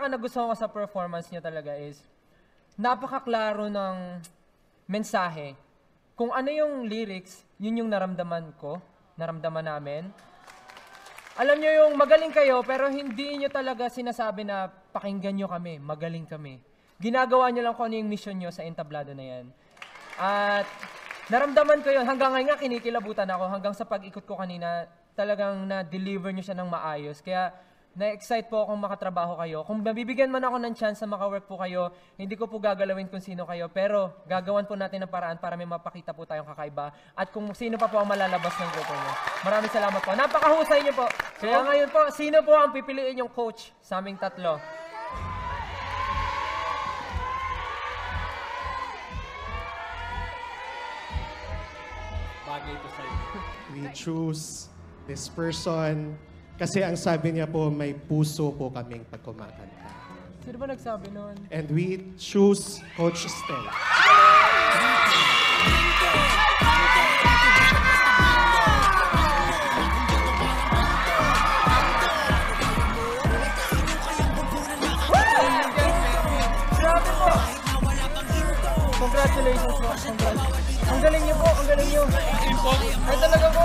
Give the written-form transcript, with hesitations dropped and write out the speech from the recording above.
pinaka nagustuhan ko sa performance niya talaga is napakaklaro ng mensahe. Kung ano yung lyrics, yun yung naramdaman namin. Alam nyo yung magaling kayo, pero hindi nyo talaga sinasabi na pakinggan nyo kami, magaling kami. Ginagawa nyo lang kung ano yung mission nyo sa entablado na yan. At naramdaman ko yun. Hanggang ngayon nga kinikilabutan ako. Hanggang sa pag-ikot ko kanina, talagang na-deliver nyo siya ng maayos. Kaya na-excite po akong makatrabaho kayo. Kung mabibigyan man ako ng chance na maka-work po kayo, hindi ko po gagalawin kung sino kayo. Pero gagawan po natin ng paraan para may mapakita po tayong kakaiba. At kung sino pa po ang malalabas ng grupo nyo. Maraming salamat po. Napakahusay nyo po. Kaya ngayon po, sino po ang pipiliin yung coach sa aming tatlo? Bagay ito sa'yo. We choose this person kasi ang sabi niya po, may puso po kaming pag kumakanta. Sino ba nagsabi nun? And we choose Coach Stel. Grabe po! Congratulations po. Ang galing niyo po, ang galing niyo. Ay talaga po.